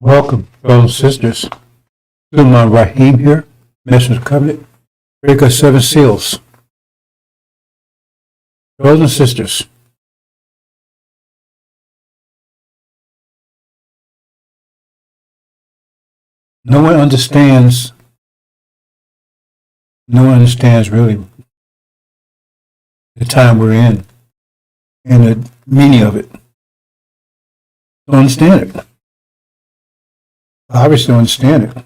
Welcome, brothers and sisters. Suleiman Rahim here, Master of Covenant, Breaker 7 Seals. Brothers and sisters, no one understands really the time we're in and the meaning of it. Don't understand it. Obviously don't understand it.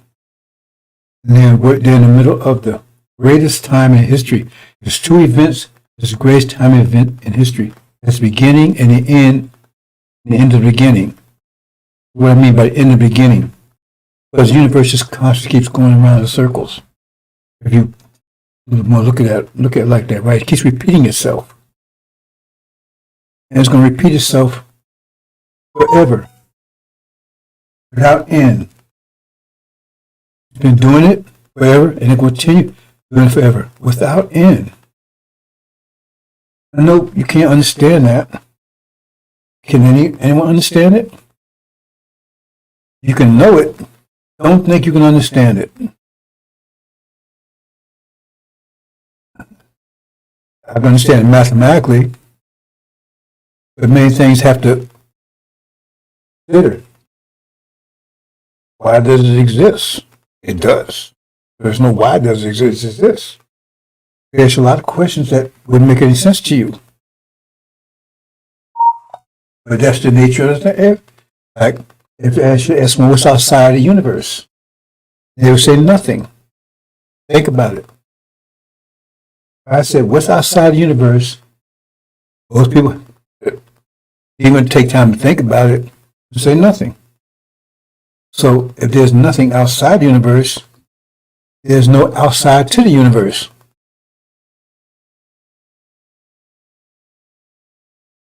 And then we're in the middle of the greatest time in history. There's two events. There's the greatest time event in history. That's the beginning and the end of the beginning. What I mean by the end of the beginning. Because the universe just constantly keeps going around in circles. If you look at it like that, right? It keeps repeating itself. And it's going to repeat itself forever. Without end. It's been doing it forever and it will continue doing it forever. Without end. I know you can't understand that. Can anyone understand it? You can know it. Don't think you can understand it. I can understand it mathematically, but many things have to consider. Why does it exist? It does. There's no why does it exist. It exists. There's a lot of questions that wouldn't make any sense to you. But that's the nature of the like if you ask me what's outside the universe, they would say nothing. Think about it. I said, what's outside the universe? Most people even take time to think about it and say nothing. So if there's nothing outside the universe, there's no outside to the universe.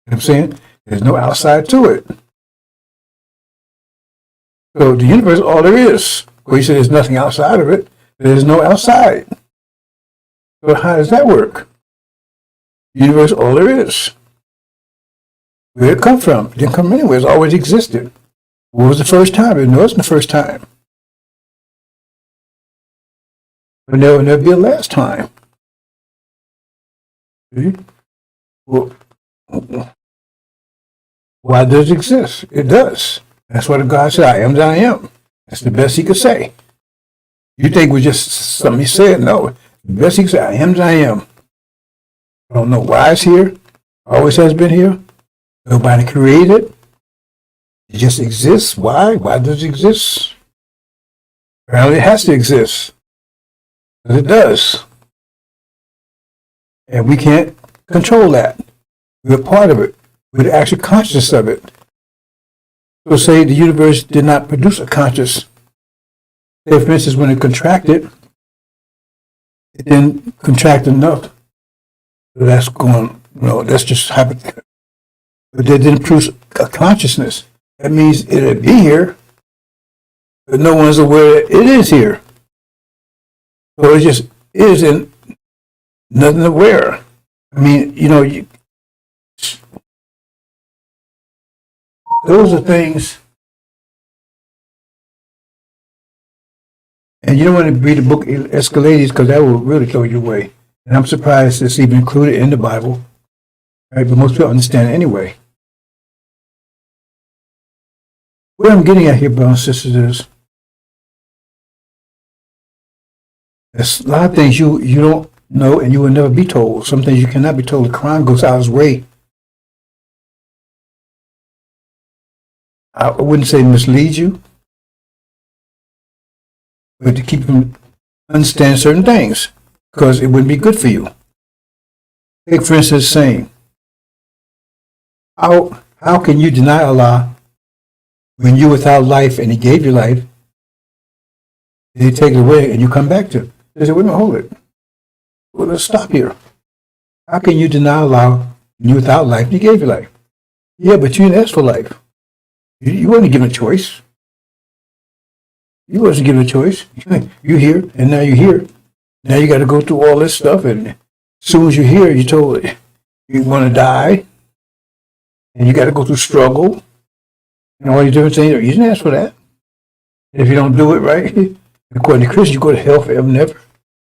You know what I'm saying? There's no outside to it. So the universe is all there is. Well, you say there's nothing outside of it. There's no outside. So how does that work? The universe is all there is. Where did it come from? It didn't come anywhere. It's always existed. What was the first time? It wasn't the first time. But there will never be a last time. See? Well, why does it exist? It does. That's what God said, I am that I am. That's the best he could say. You think it was just something he said? No. The best he could say, I am that I am. I don't know why it's here. Always has been here. Nobody created it. It just exists. Why? Why does it exist? Apparently it has to exist. Because it does. And we can't control that. We're part of it. We're the actual consciousness of it. So say the universe did not produce a conscious. Say, for instance, when it contracted, it didn't contract enough. So that's going, that's just hypothetical. But they didn't produce a consciousness. That means it'll be here, but no one's aware that it is here. So it just is and nothing aware. I mean, those are things, and you don't want to read the book Escalades because that will really throw you away. And I'm surprised it's even included in the Bible, right? But most people understand it anyway. What I'm getting at here, brothers and sisters, is there's a lot of things you don't know and you will never be told. Some things you cannot be told. The Quran goes out of its way. I wouldn't say mislead you, but to keep from understanding certain things, because it wouldn't be good for you. Take, for instance, saying, how can you deny Allah when you're without life and he gave you life, and he take it away and you come back to it? They say, wait a minute, hold it. Well, let's stop here. How can you deny Allah when you're without life and he gave you life? Yeah, but you didn't ask for life. You wasn't given a choice. You wasn't given a choice. You're here, and now you're here. Now you got to go through all this stuff, and as soon as you're here, you're told you're going to die, and you got to go through struggle, and all these different things. You didn't ask for that. If you don't do it right, according to Christians, you go to hell forever and ever.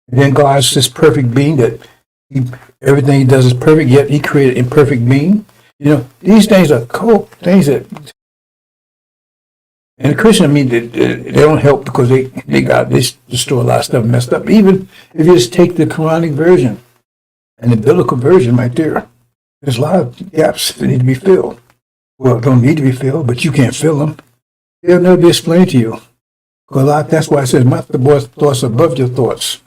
And then God's this perfect being that everything he does is perfect, yet he created an imperfect being. These things are cool things that, and the Christian, they don't help because they destroy a lot of stuff messed up. Even if you just take the Quranic version and the biblical version right there, there's a lot of gaps that need to be filled. Well, don't need to be filled, but you can't fill them. They'll never be explained to you. That's why it says, my thoughts are above your thoughts,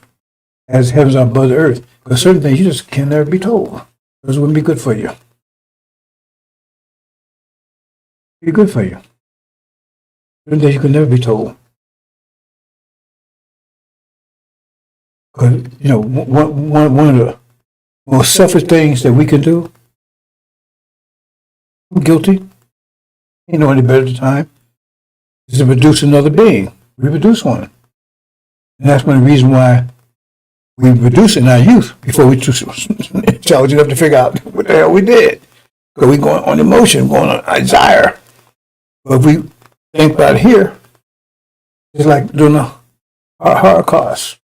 as heavens are above the earth. Because certain things you just can never be told. Those wouldn't be good for you. Be good for you. Certain things you can never be told. Because, one of the most selfish things that we can do, I'm guilty, ain't know any better at the time, is to produce another being. We produce one. And that's one of the reasons why we produce it in our youth before we too intelligent enough to figure out what the hell we did. Because we're going on emotion, going on desire. But if we think about it here, it's like doing a Holocaust.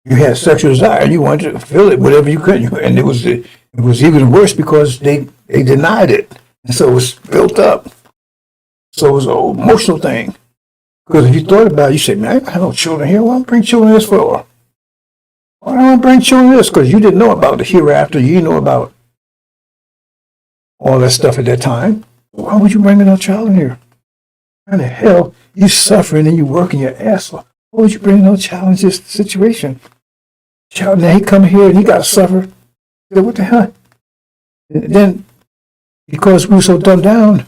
You had sexual desire and you wanted to feel it, whatever you could. And it was even worse because they denied it. And so it was built up. So it was an emotional thing. Because if you thought about it, you say, man, I have no children here. Why don't I bring children this for? Why don't I bring children this? Because you didn't know about the hereafter. You didn't know about all that stuff at that time. Why would you bring another child in here? How the hell you suffering and you working your ass off? Why would you bring another child in this situation? Child, now he come here and he got to suffer. What the hell? And then, because we were so dumbed down,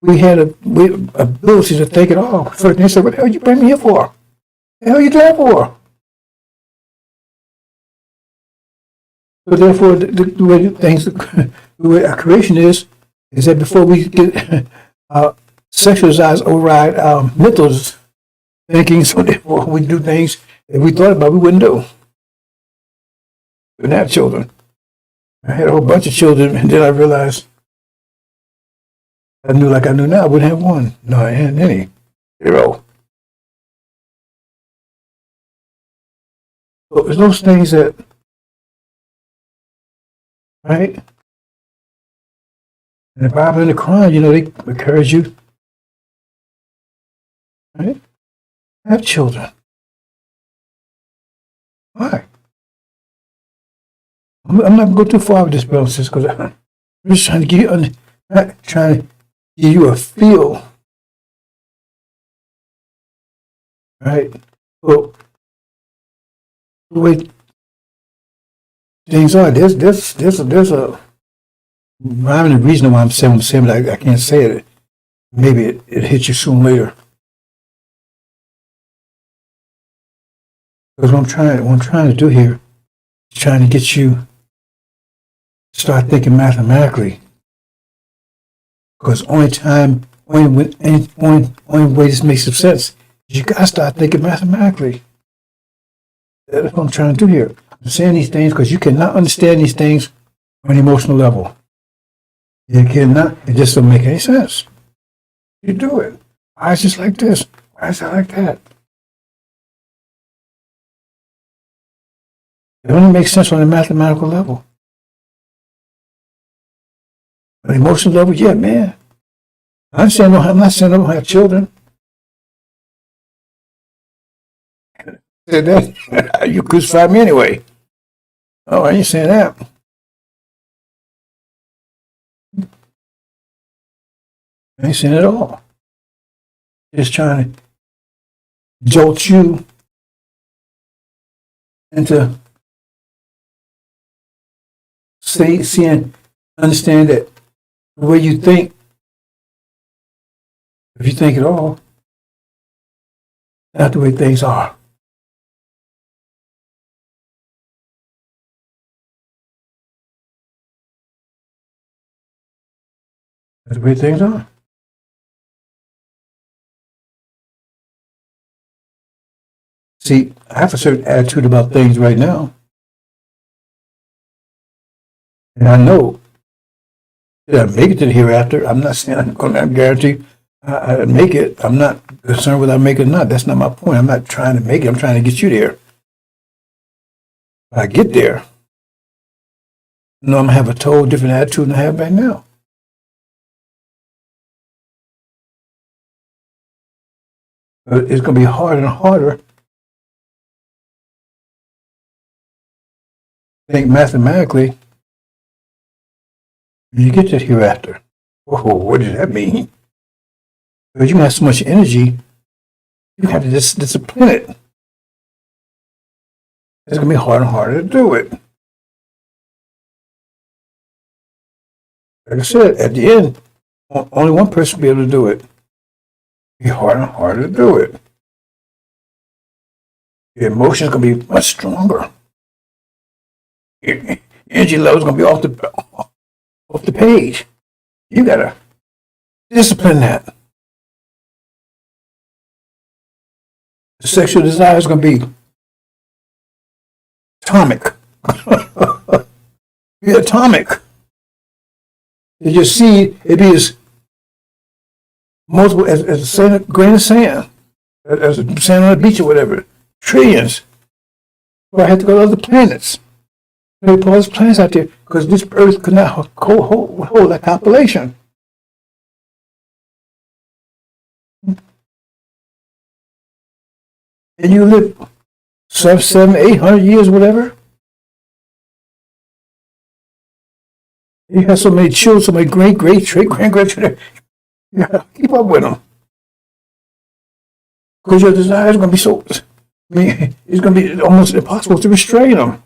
we had ability to take it off. First, they said, what the hell you bring me here for? What the hell you doing for? So therefore, the way things, the way our creation is that before we get sexual desires override our mental thinking, so therefore we do things that we thought about we wouldn't do. We didn't have children. I had a whole bunch of children, and then I realized I knew like I knew now, I wouldn't have one. No, I hadn't any. 0. So it's those things that, right? And the Bible and the Quran, they encourage you, right? Have children. Why? I'm not going to go too far with this, brothers and sisters, because I'm just trying to give you, not trying to give you a feel, right? Well, the way things are, there's a rhyme and reason why I'm saying what I'm saying, but I can't say it. Maybe it hits you soon later. Because what I'm trying to do here is trying to get you to start thinking mathematically. Because only way this makes some sense is you gotta start thinking mathematically. That's what I'm trying to do here. I'm saying these things because you cannot understand these things on an emotional level. You cannot. It just doesn't make any sense. You do it. Why is this like this? Why is it like that? It only makes sense on a mathematical level. On an emotional level, yeah, man. I'm not saying I don't have children. Said that you crucified me anyway. Oh, I ain't saying that. I ain't saying it at all. Just trying to jolt you into seeing, understand that the way you think, if you think at all, not the way things are. That's the way things are. See, I have a certain attitude about things right now. And I know that I make it to the hereafter. I'm not saying I'm going to guarantee I make it. I'm not concerned whether I make it or not. That's not my point. I'm not trying to make it. I'm trying to get you there. When I get there, I'm going to have a total different attitude than I have right now. But it's going to be harder and harder. I think mathematically, when you get to hereafter, whoa, what does that mean? Because you have so much energy, you have to discipline it. It's going to be harder and harder to do it. Like I said, at the end, only one person will be able to do it. It'll be harder and harder to do it. Your emotions are going to be much stronger. Your energy level is going to be off the page. You got to discipline that. The sexual desire is going to be atomic. Be atomic. You just see it be as multiple as a grain of sand, as a sand on a beach or whatever. Trillions. Well, I had to go to other planets. They put all these planets out there because this Earth could not hold that population. And you live 700, 800 years, whatever. You have so many children, so many great-grandchildren. You gotta keep up with them. Because your desire is going to be so, it's going to be almost impossible to restrain them.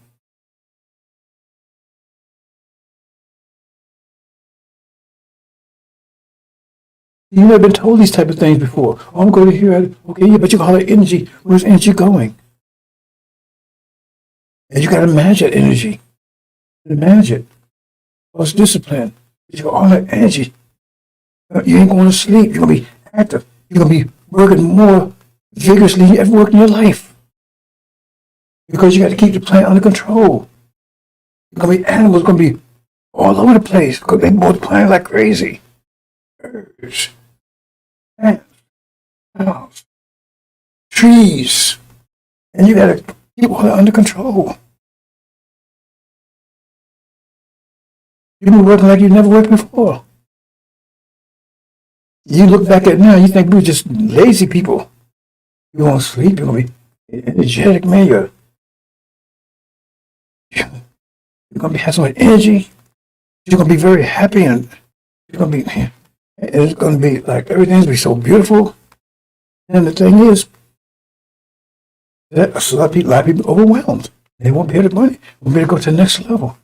You've never been told these type of things before. Oh, I'm going to hear, okay, yeah, but you got all that energy. Where's energy going? And you got to manage that energy. Manage it. Well, it's discipline. You got all that energy. You ain't going to sleep. You're going to be active. You're going to be working more vigorously than you ever worked in your life. Because you got to keep the plant under control. You're going to be animals going to be all over the place because they multiplying like crazy. Birds, ants, cows, trees, and you got to keep all that under control. You've been working like you've never worked before. You look back at it now, you think we're just lazy people. You're going to sleep, you're going to be energetic, man. You're going to have so much energy. You're going to be very happy, and you're going to be. It's going to be like everything's going to be so beautiful. And the thing is, that a lot of people overwhelmed. They won't be able to money. Won't be able to go to the next level.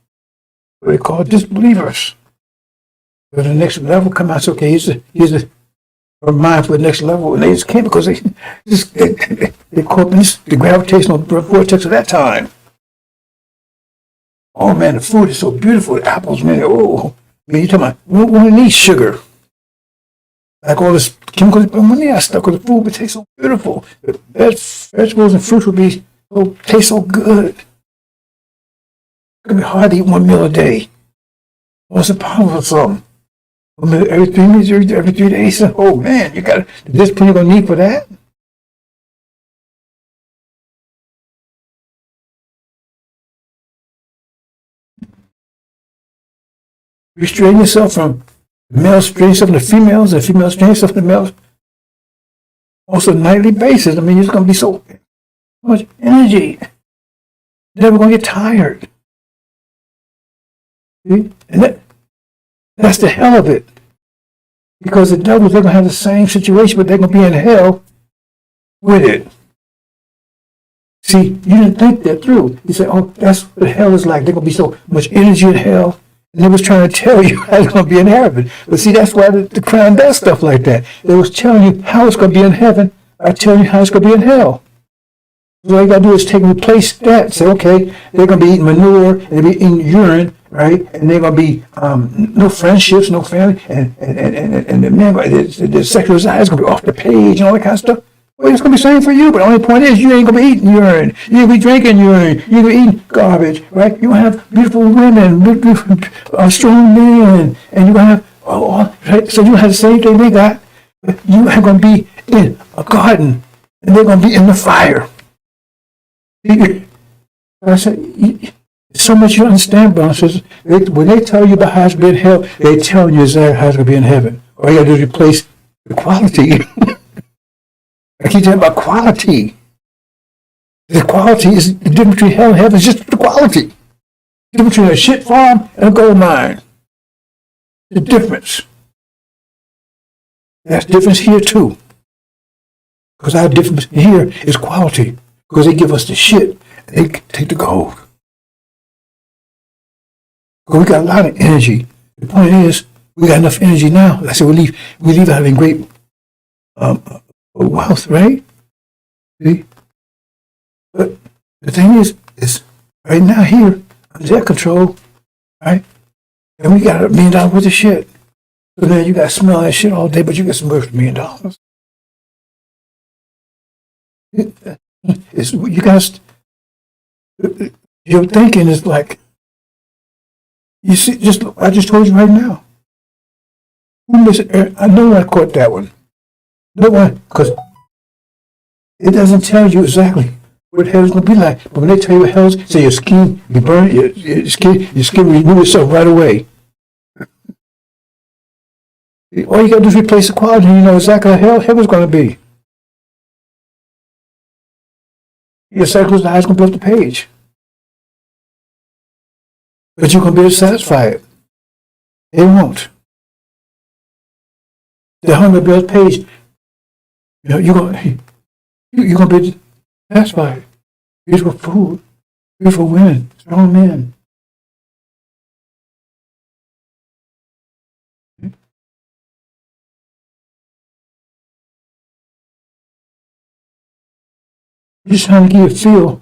What they call disbelievers. Go to the next level, come out, okay, here's the mind for the next level. And they just can't because they caught in the gravitational vortex of that time. Oh man, the food is so beautiful. The apples, man, oh. Man, you're talking about, we don't need sugar. Like all this chemicals, but when they are stuck with the food, it tastes so beautiful. The vegetables and fruits will taste so good. It's going to be hard to eat one meal a day. What's the problem with something? Every 3 minutes, every 3 days. Oh man, you got the discipline you're going to need for that? Restrain yourself from males, restrain yourself from the females, and females restrain yourself from the males. Also, on a nightly basis. I mean, it's going to be so much energy. You're never going to get tired. See? And that's the hell of it. Because the devils, they're going to have the same situation, but they're going to be in hell with it. See, you didn't think that through. You say, oh, that's what hell is like. There's going to be so much energy in hell. And they was trying to tell you how it's going to be in heaven. But see, that's why the crown does stuff like that. They was telling you how it's going to be in heaven. I tell you how it's going to be in hell. So all you got to do is take and replace that. Say, okay, they're going to be eating manure, and they'll be eating urine, right? And they're going to be no friendships, no family, and the man, the sexual desire is going to be off the page and all that kind of stuff. Well, it's going to be the same for you, but the only point is you ain't going to be eating urine. You're going to be drinking urine. You're going to be eating garbage, right? You're going to have beautiful women, beautiful, strong men, and you're going to have, right? So you have the same thing they got, You are going to be in a garden, and they're going to be in the fire. I said, so much you understand, brothers. When they tell you about how it's been in hell, they tell you exactly how it's going to be in heaven. All you got to do is replace the quality. I keep talking about quality. The quality is the difference between hell and heaven is just the quality. The difference between a shit farm and a gold mine. The difference. That's the difference here too. Because our difference here is quality. Because they give us the shit and they take the gold. Because we got a lot of energy. The point is, we got enough energy now. Like I said, we leave out in great wealth, right? See? But the thing is right now here, under their control, right? And we got $1 million worth of shit. So then you got to smell that shit all day, but you get some worth $1 million. You guys, your thinking is like, you see, I just told you right now. I know I caught that one. No one, because it doesn't tell you exactly what hell's going to be like. But when they tell you what hell's, say your skin, you burn, your skin renew itself right away. All you got to do is replace the quality, and you know exactly how heaven's going to be. Your cycle's eyes going to be off the page. But you're going to be able to satisfy it. They won't. The hunger build page. You know, you're going to be able to satisfy it. Beautiful food, beautiful women, strong men. You're just trying to give you a feel.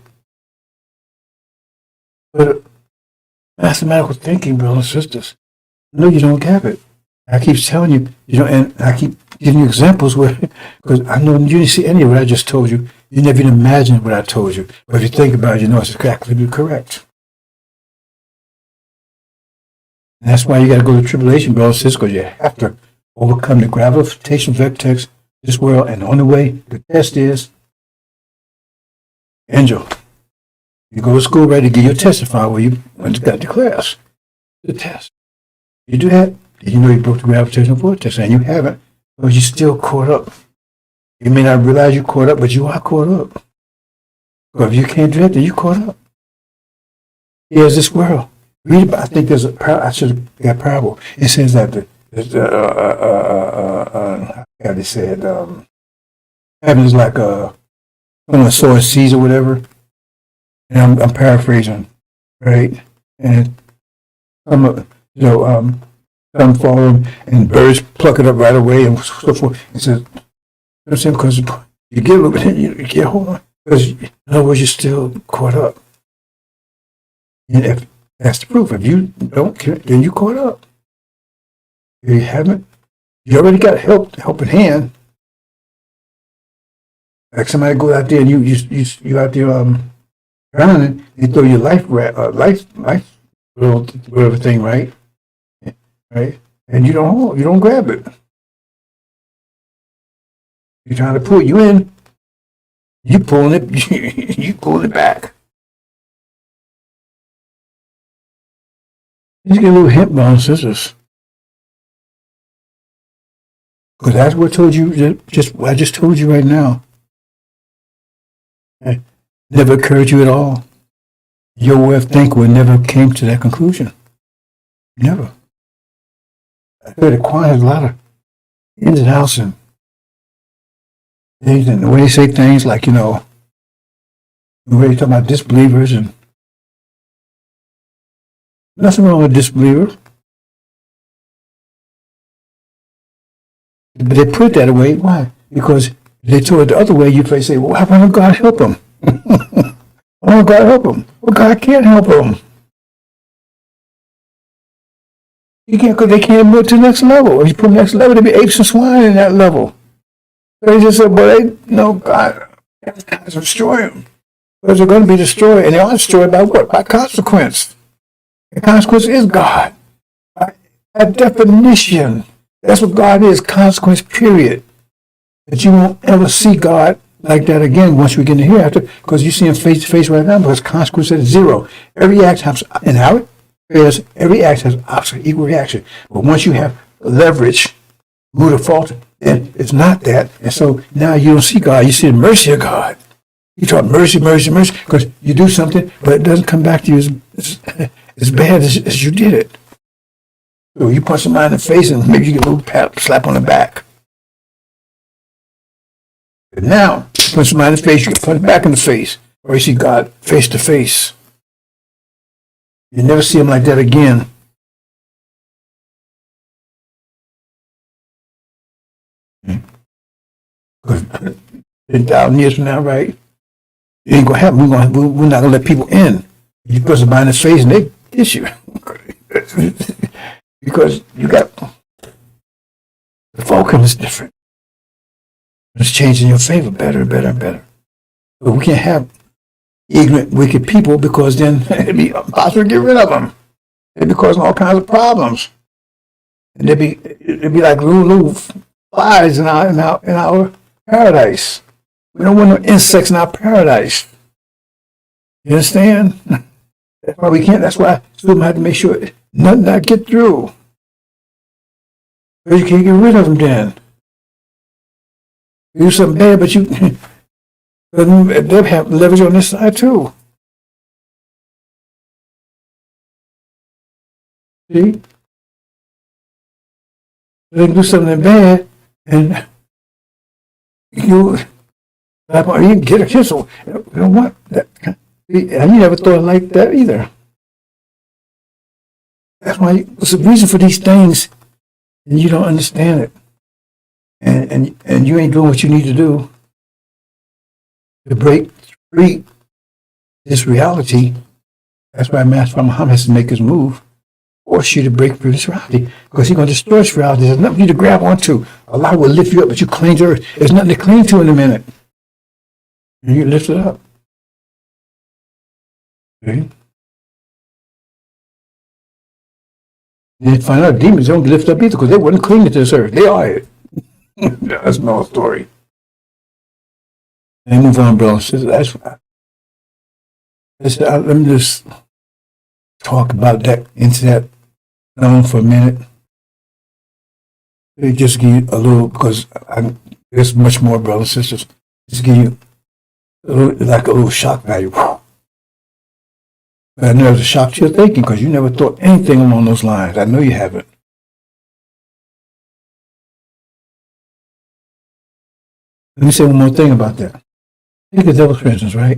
But mathematical thinking, brothers and sisters, no, you don't have it. I keep telling you, and I keep giving you examples where, because I know you didn't see any of what I just told you. You never even imagined what I told you. But if you think about it, you know it's exactly correct. And that's why you got to go to tribulation, brothers and sisters, because you have to overcome the gravitational vortex of this world. And the only way the test is, Angel, you go to school ready to get your testify where you went to got the class, the test. You do that, you know you broke the gravitational vortex, and you haven't, but you're still caught up. You may not realize you're caught up, but you are caught up. Because if you can't do that, then you're caught up. Here's this world. Read about, I think there's a parable, I should have got a parable. It says that how they say it, heaven is like on a sower seeds or whatever. And I'm paraphrasing, right? And some fall and birds pluck it up right away and so forth. It says, because you get a little bit, you get hold on. Because in other words, you're still caught up. And if that's the proof. If you don't, then you caught up. If you haven't, you already got help in hand. Like somebody go out there and you out there drowning, you throw your life whatever thing, right? Right? And you don't grab it. You're trying to pull you in. You pulling it. You pulling it back. Just get a little hint, brothers and sisters. Because that's what I told you. I just told you right now. It never occurred to you at all. Your way of thinking never came to that conclusion. Never. I heard the choir has a lot of ins and outs and things, and the way they say things like, the way they talk about disbelievers, and nothing wrong with disbeliever. But they put it that way. Why? Because they told it the other way, you say, well, why don't God help them? Why don't God help them? Well, God can't help them. You can't, because they can't move to the next level. If you put the next level, there'll be apes and swine in that level. So they just said, well, God has to destroy them. Because they're going to be destroyed, and they are destroyed by what? By consequence. The consequence is God. By definition, that's what God is, consequence, period. that you won't ever see God like that again once we get in the hereafter, because you see him face to face right now, because consequence is zero. Every act has, in our prayers, every act has opposite equal reaction. But once you have leverage, root of fault, then it's not that. And so now you don't see God, you see the mercy of God. You talk mercy, mercy, mercy, because you do something, but it doesn't come back to you as bad as you did it. So you punch somebody in the face and maybe you get a little pat, slap on the back. But now, you punch somebody in the face, you get punched back in the face, or you see God face to face. You never see him like that again. Because 10,000 years from now, right? It ain't gonna happen. We're not gonna let people in. You put somebody in the face and they kiss you. Because you got the focus is different. It's changing in your favor better and better and better. But we can't have ignorant, wicked people, because then it'd be impossible to get rid of them. They'd be causing all kinds of problems. And it'd be like little flies in our paradise. We don't want no insects in our paradise. You understand? That's why we can't. That's why students have to make sure nothing not get through. Because you can't get rid of them then. You do something bad, but they'll have leverage on this side too. See? They can do something bad, and you can get a kiss. You don't want that. And you never thought like that either. That's why it's the reason for these things, and you don't understand it. And you ain't doing what you need to do to break free this reality. That's why Master Muhammad has to make his move, force you to break through this reality, because he's going to destroy this reality. There's nothing for you to grab onto. Allah will lift you up, but you cling to earth. There's nothing to cling to in a minute. And you lift it up. Okay? And you find out demons don't lift up either, because they wouldn't cling to this earth. They are it. That's no story. And move on, bro. Let me just talk about that, into that for a minute. Just give you a little, because there's much more, brothers and sisters. Just give you a little shock value. I know it's a shock to your thinking, because you never thought anything along those lines. I know you haven't. Let me say one more thing about that. Take the devil, for instance, right?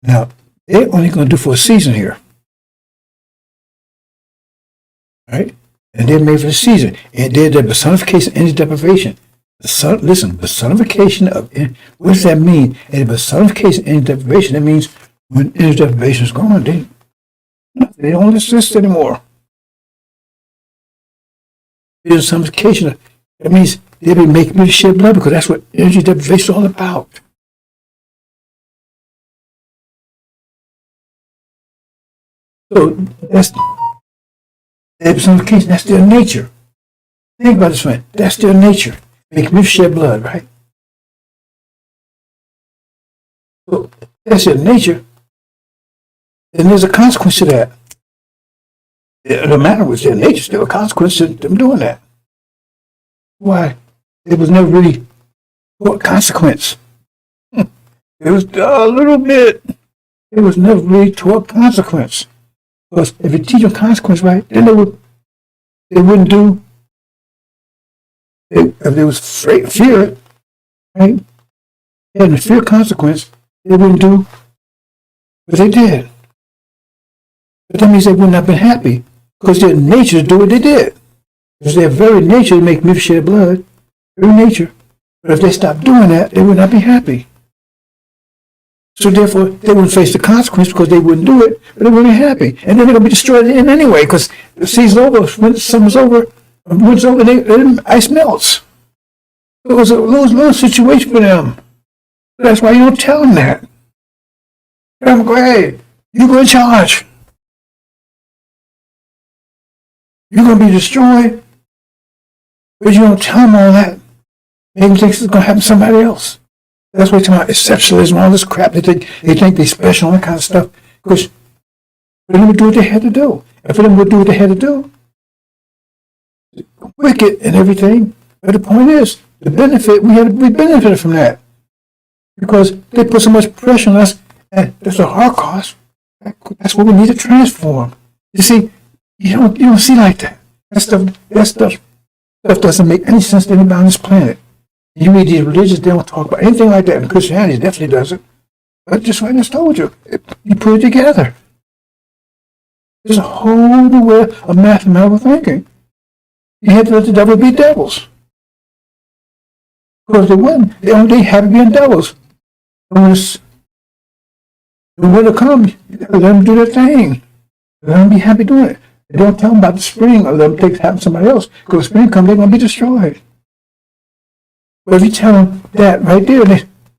Now, they're only going to do for a season here. Right? And they're made for the season. And they're the personification of energy deprivation. The personification of, what does that mean? And the personification of energy deprivation, that means when energy deprivation is gone, they don't exist anymore. There's a personification of, that means they'll be making me shed blood, because that's what energy deprivation is all about. So that's their personification. That's their nature. Think about this, man. That's their nature. Make me shed blood, right? So that's their nature. And there's a consequence to that. No matter what's their nature, still a consequence to them doing that. Why? It was never really what consequence. It was a little bit. It was never really toward consequence. Because if you teach them consequence, right, then they wouldn't do. If there was fear, right, and the fear consequence, they wouldn't do what they did. But that means they would not have been happy, because their nature to do what they did. Because their very nature to make me shed blood, very nature. But if they stopped doing that, they would not be happy. So therefore, they wouldn't face the consequence, because they wouldn't do it, but they wouldn't be happy. And then they're going to be destroyed in anyway, because the season's over, when summer's over, winter's over, ice melts. So it was a little situation for them. That's why you don't tell them that. Tell them, go ahead, you go in charge. You're going to be destroyed. But you don't tell them all that. Make them think it's going to happen to somebody else. That's what they're talking about, exceptionalism, all this crap. They think they're special, all that kind of stuff. Because for them to do what they had to do. And for them to do what they had to do, wicked and everything. But the point is, the benefit, we benefited from that. Because they put so much pressure on us, and there's a hard cost. That's what we need to transform. You see, you don't see like that. That stuff doesn't make any sense to anybody on this planet. You read these religions, they don't talk about anything like that, and Christianity definitely doesn't. But just like I just told you, you put it together. There's a whole new way of mathematical thinking. You had to let the devil be devils. Because they wouldn't. They happy being devils. And when winter comes, you gotta let them do their thing. Let them be happy doing it. And don't tell them about the spring or let them take it happen to somebody else. Because when spring comes, they're going to be destroyed. But if you tell them that right there,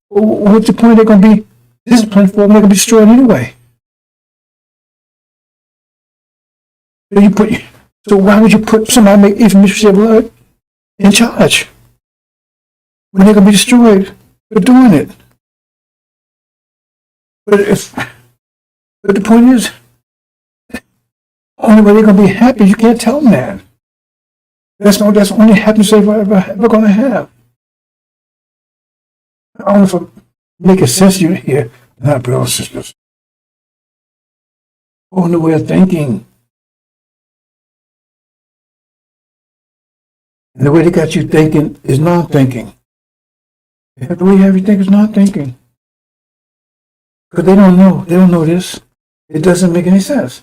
what's the point? They're going to be disciplined for them. They're going to be destroyed anyway. So why would you put somebody even Mr. Blood in charge when they're going to be destroyed for doing it? But the point is, only way they're going to be happy, you can't tell them that. That's the only happiness they're ever going to have. I don't know if I'm making sense to you here. Not brothers and sisters. Whole new way of thinking. And the way they got you thinking is non-thinking. The way you have you think is non-thinking. Because they don't know. They don't know this. It doesn't make any sense.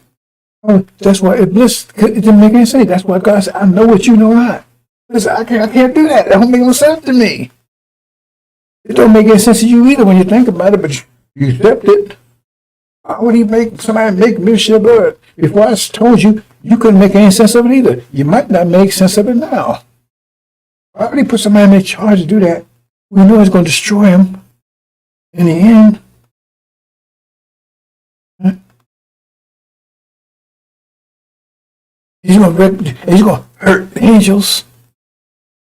Oh, that's why it didn't make any sense. That's why God said, I know what you know not. Listen, I can't do that. That don't make no sense to me. It don't make any sense to you either when you think about it, but you accept it. Why would he make somebody make me shed blood? Before I told you, you couldn't make any sense of it either. You might not make sense of it now. Why would he put somebody in charge to do that? We know it's going to destroy him in the end. Huh? He's going to hurt the angels.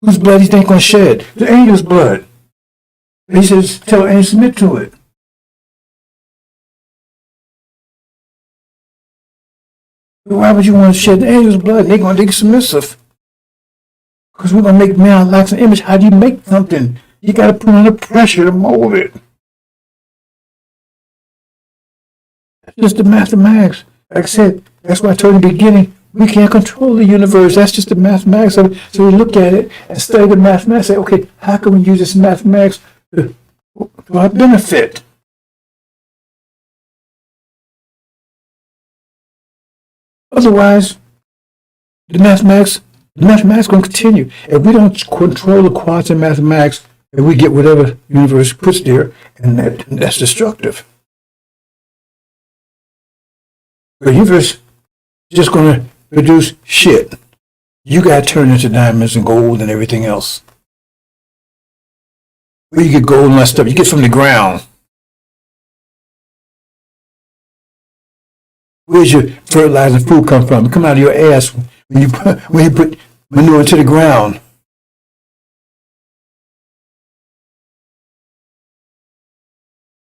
Whose blood he think going to shed? The angels' blood. He says, tell the angels to submit to it. Why would you want to shed the angels' blood? They're going to be submissive. Because we're going to make man like an image. How do you make something? You got to put under pressure to mold it. That's just the mathematics. Like I said, that's why I told you in the beginning, we can't control the universe. That's just the mathematics of it. So we look at it and study the mathematics. Say, okay, how can we use this mathematics to our benefit? Otherwise, the mathematics going to continue. If we don't control the quantum mathematics, and we get whatever the universe puts there, and that's destructive. The universe is just going to produce shit. You got to turn into diamonds and gold and everything else. Where you get gold and that stuff, you get from the ground. Where's your fertilizer and food come from? It come out of your ass when you put manure into the ground.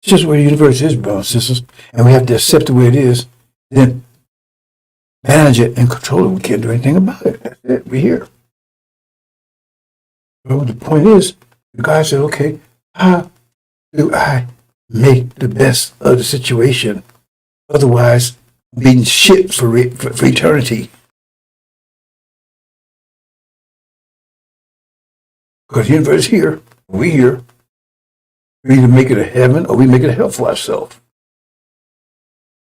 It's just where the universe is, brothers and sisters. And we have to accept the way it is, then manage it and control it. We can't do anything about it. That's it. We're here. So the point is, God said, okay, how do I make the best of the situation? Otherwise, I'm being shit for eternity. Because the universe is here. We're here. We either make it a heaven or we make it a hell for ourselves.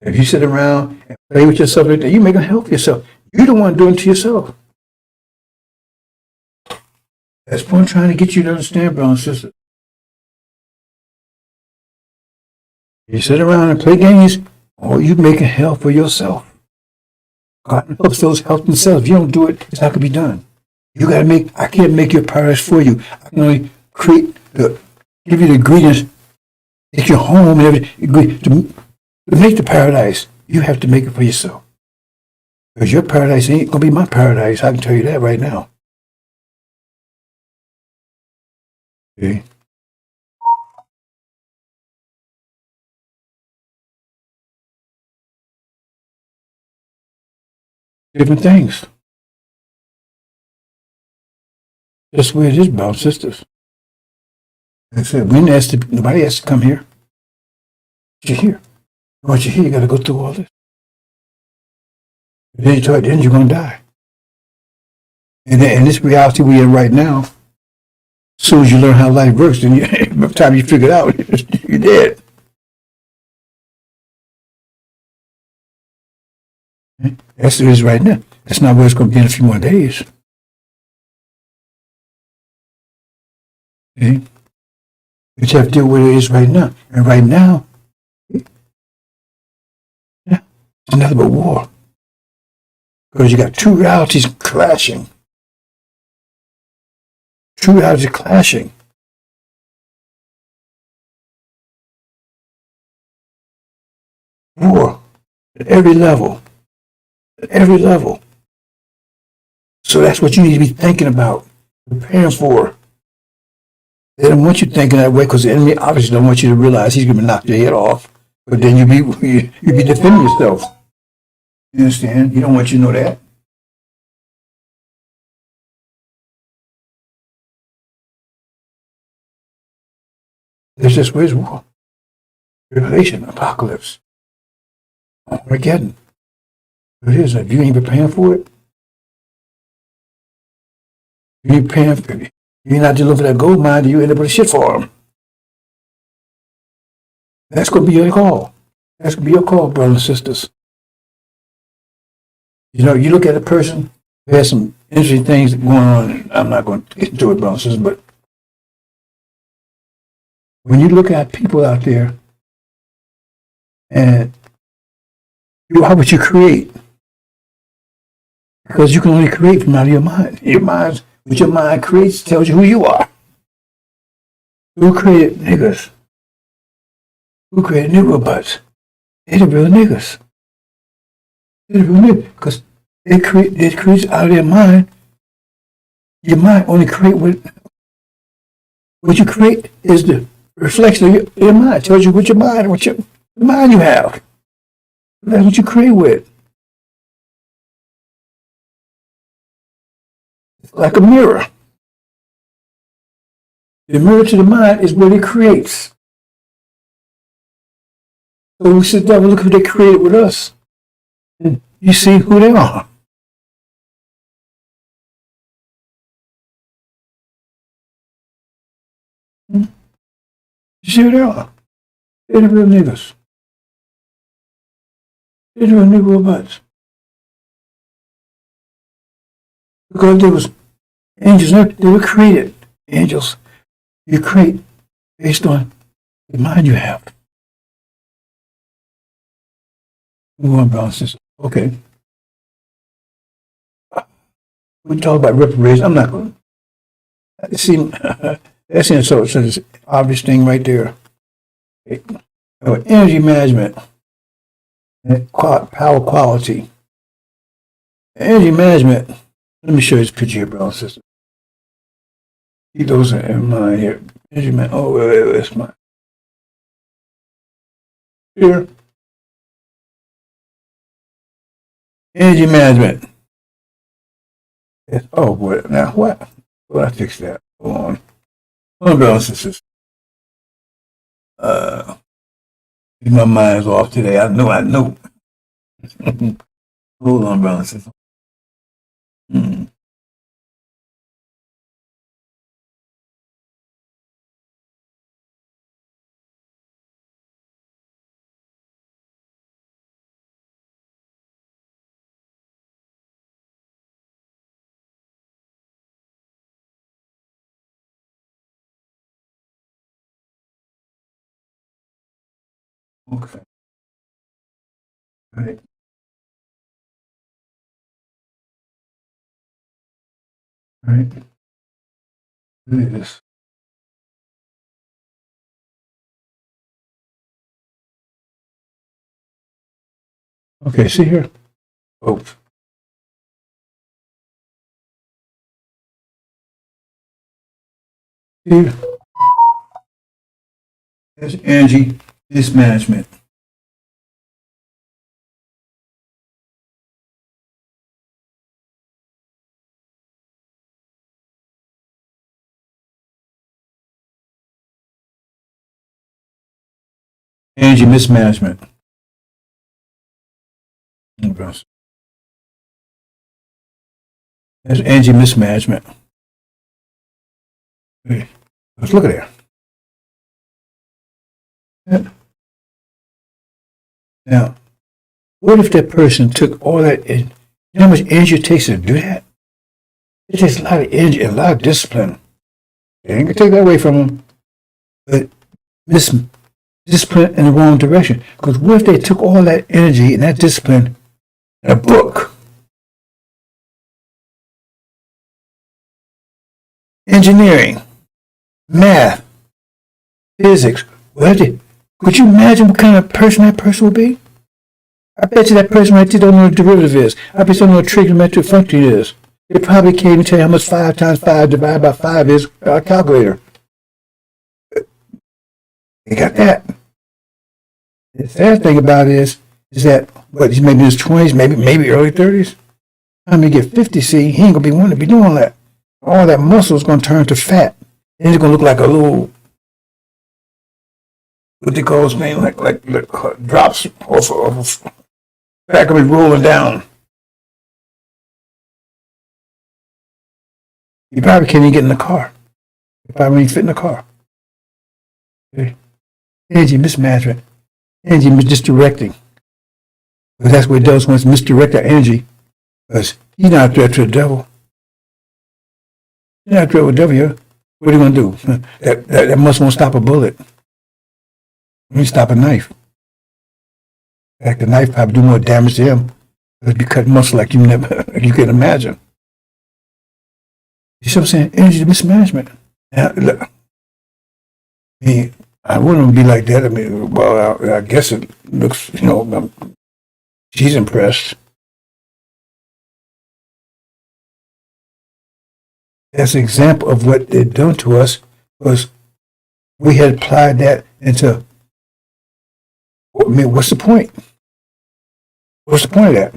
If you sit around and play with yourself, you make a hell for yourself. You don't want to do it to yourself. That's what I'm trying to get you to understand, brothers and sisters. You sit around and play games, or you make a hell for yourself. God helps those help themselves. If you don't do it, it's not going to be done. You got to I can't make your paradise for you. I can only give you the ingredients, make your home and everything. To make the paradise, you have to make it for yourself. Because your paradise ain't going to be my paradise. I can tell you that right now. Okay. Different things. That's the way it is, brothers and sisters. Like I said, we didn't ask nobody has to come here. You're here. Once you're here, you got to go through all this. Then you're going to die. And in this reality we're in right now, as soon as you learn how life works, then by the time you figure it out, you're dead. That's what it is right now. That's not where it's going to be in a few more days. Okay? But you have to deal with it is right now. And right now, yeah, it's nothing but war. Because you got two realities clashing. Two realities clashing. War at every level. At every level. So that's what you need to be thinking about, preparing for. They don't want you thinking that way because the enemy obviously don't want you to realize he's going to knock your head off. But then you be defending yourself. You understand? He don't want you to know that. There's just where's war, tribulation, apocalypse, Armageddon. It is. If you ain't preparing for it, you ain't preparing for it. You're not dealing for that gold mine, you end up with a shit farm. That's going to be your call. That's going to be your call, brothers and sisters. You know, you look at a person who has some interesting things going on. And I'm not going to get into it, brothers and sisters, but when you look at people out there and how would you create? Because you can only create from out of your mind. What your mind creates tells you who you are. Who created niggas? Who created nigger butts? They're the real niggas. They're the real niggas. Because they create out of their mind. Your mind only create what you create is the reflection of your mind. It tells you what your mind you have. That's what you create with. It's like a mirror. The mirror to the mind is what it creates. So we sit down and look at what they created with us. And you see who they are. You see who they are. They're the real niggas. They're the real nigger butts. Because there was angels, they were created. Angels, you create based on the mind you have. Move on, brothers and sisters. Okay. We talk about reparations. I'm not going to. See, that's in so it's an obvious thing right there. Okay. Energy management and power quality. Energy management. Let me show you this picture here, brothers and sisters. Keep those in mind here. Energy management. Oh, wait, that's mine. Here. Energy management. Yes. Oh, boy. Now, what? Well, I fix that. Hold on. Hold on, brothers and sisters. My mind's off today. I know. Hold on, brothers and sisters. Okay. All right. All right. Look at this. Okay, see here? Oh. Here. That's energy mismanagement. Energy mismanagement. That's energy mismanagement. Hey, let's look at that. Yeah. Now, what if that person took all that? You know how much energy it takes to do that? It takes a lot of energy and a lot of discipline. They ain't gonna take that away from them, but discipline in the wrong direction. Because what if they took all that energy and that discipline in a book? Engineering, math, physics. Could you imagine what kind of person that person would be? I bet you that person right there don't know what a derivative is. I bet you don't know what trigonometric function is. They probably can't even tell you how much 5 times 5 divided by 5 is on a calculator. They got that. The sad thing about it is that, he's maybe in his 20s, maybe early 30s. Time he get 50, see, he ain't going to be wanting to be doing that. All that muscle is going to turn to fat. And he's going to look like a little, what they call his name, like drops off back of me rolling down. You probably can't even get in the car. You probably ain't fit in the car. Okay. Energy mismanagement. Energy misdirecting. But that's what it does when it's misdirect our energy. Because he's not a threat to the devil. You're not a threat with the devil here. What are you going to do? That muscle won't stop a bullet. You stop a knife. In fact, the knife probably do more damage to him. Because you cut muscle like you can imagine. You see what I'm saying? Energy mismanagement. Now, look, I wouldn't be like that. I guess it looks, she's impressed. That's an example of what they've done to us, was we had applied that into, what's the point? What's the point of that?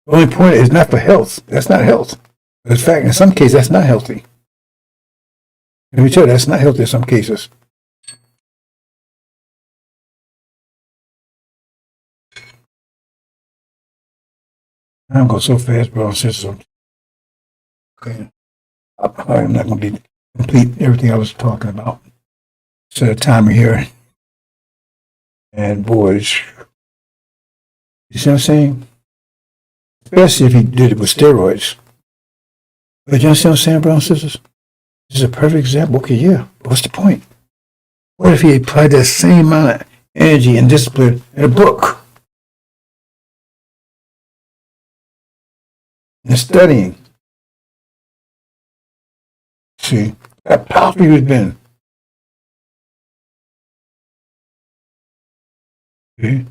The only point is not for health. That's not health. In fact, in some cases, that's not healthy. Let me tell you, that's not healthy in some cases. I'm going so fast, bro. Okay. I'm not going to complete everything I was talking about. Set a timer here. And boys, you see what I'm saying? Especially if he did it with steroids. But you understand what I'm saying, brothers and sisters? This is a perfect example. Okay, yeah. But what's the point? What if he applied that same amount of energy and discipline in a book? And studying. See, how powerful he would have been. See?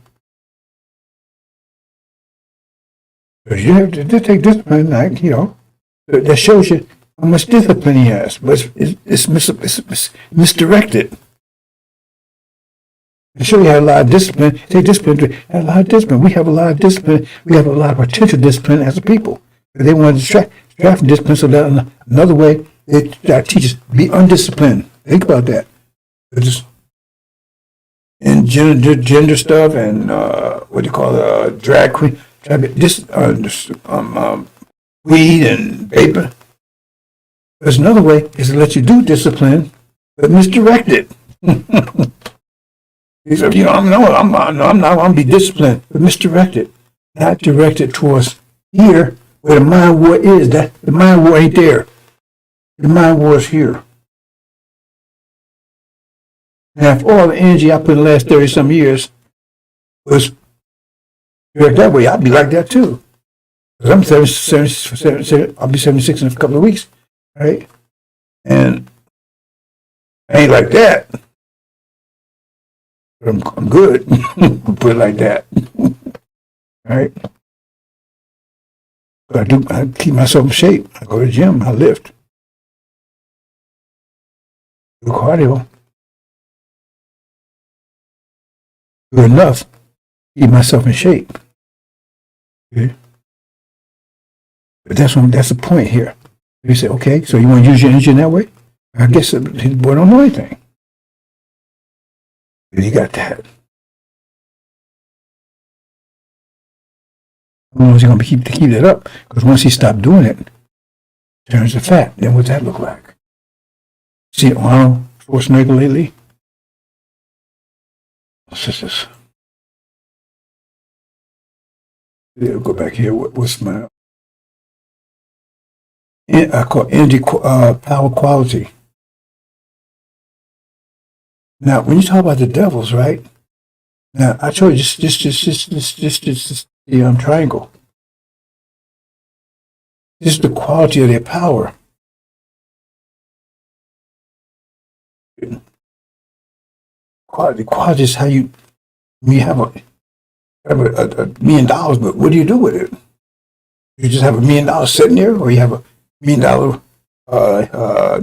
But you have to take discipline, like, that shows you how much discipline he has. But it's misdirected. To show you how a lot of discipline, take discipline, have a lot of discipline. We have a lot of discipline. We have a lot of potential discipline as a people. They want to distract from discipline, so that another way they teach us be undisciplined. Think about that. Just in gender stuff and what do you call it, drag queen, weed and vapor. There's another way is to let you do discipline, but misdirect it. He said, I'm not going to be disciplined, but misdirect it, not direct it towards here where the mind war is. That the mind war ain't there. The mind war is here. Now, if all the energy I put in the last 30-some years was direct that way, I'd be like that too. Because I'm 77, I'll be 76 in a couple of weeks, right? And I ain't like that. But I'm good. Put it like that. Right? But I keep myself in shape. I go to the gym, I lift. Do cardio. good enough to keep myself in shape. Okay? But that's the point here. You say, okay, so you want to use your energy in that way? I guess his boy don't know anything. But he got that. How long is he going to keep that up? Because once he stopped doing it, it turns to fat. Then what's that look like? See Arnold Schwarzenegger lately? Sisters. Yeah, go back here. What's my... I call energy power quality. Now, when you talk about the devils, right? Now, I told you just the triangle. This is the quality of their power. Quality is how you have a $1 million, but what do you do with it? You just have $1 million sitting there, or you have $1 million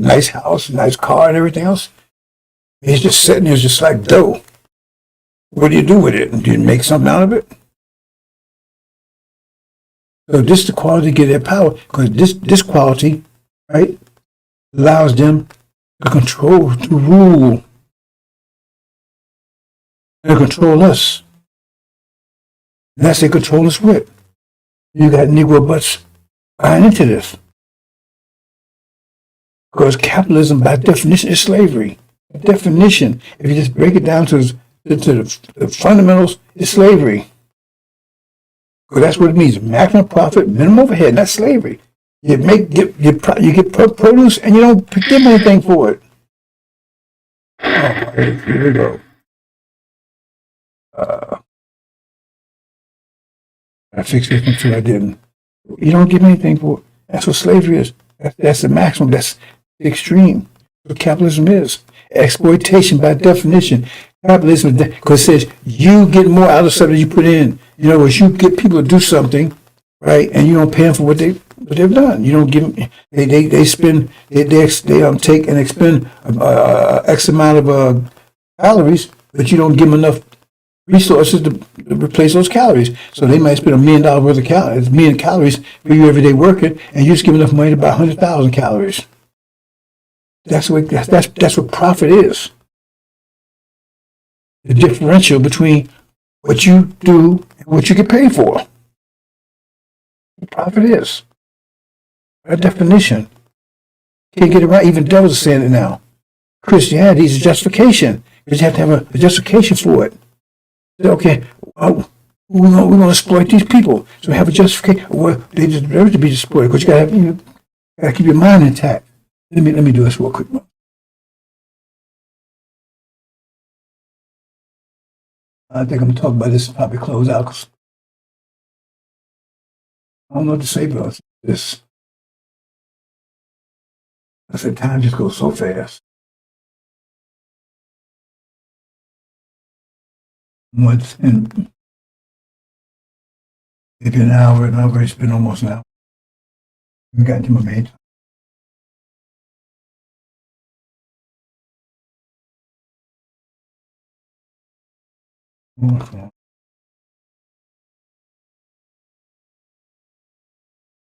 nice house, nice car, and everything else? It's just sitting there, just like dough. What do you do with it? Do you make something out of it? So this is the quality to get their power, because this quality, right, allows them to control, to rule, and to control us. And that's they control us with. You got Negro butts buying into this. Because capitalism, by definition, is slavery. By definition, if you just break it down to the fundamentals, it's slavery. Because that's what it means. Maximum profit, minimum overhead, not slavery. You get produce and you don't give them anything for it. Oh, here we go. I fixed this until I didn't. You don't give anything for it. That's what slavery is. That's the maximum. That's the extreme. That's what capitalism is. Exploitation by definition. Capitalism, because it says you get more out of something you put in. In other words, you get people to do something, right, and you don't pay them for what they've done. You don't give them. They spend. They take and expend X amount of calories, but you don't give them enough resources to replace those calories. So they might spend $1 million worth of calories, 1 million calories for you every day working, and you just give enough money to buy 100,000 calories. That's what profit is. The differential between what you do and what you get paid for. What profit is. By definition. Can't get it right. Even devils are saying it now. Christianity is a justification. You have to have a justification for it. Okay, we're going to exploit these people. So we have a justification. Well, they deserve to be exploited because you got to keep your mind intact. Let me do this real quick. I think I'm going to talk about this and probably close out because I don't know what to say about this. I said time just goes so fast. Once in maybe an hour, it's been almost an hour. We got to my main.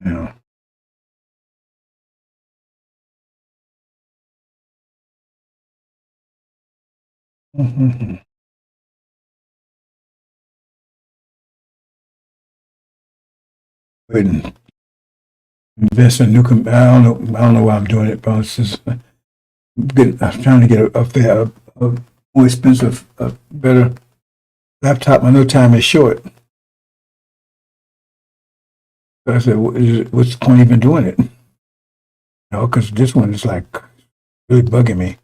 Yeah. Mm-hmm. Wouldn't invest in new. I don't know why I'm doing it, but it's just I'm trying to get a more expensive, better laptop. I know time is short. So I said, what's the point of even doing it? Because this one is like really bugging me.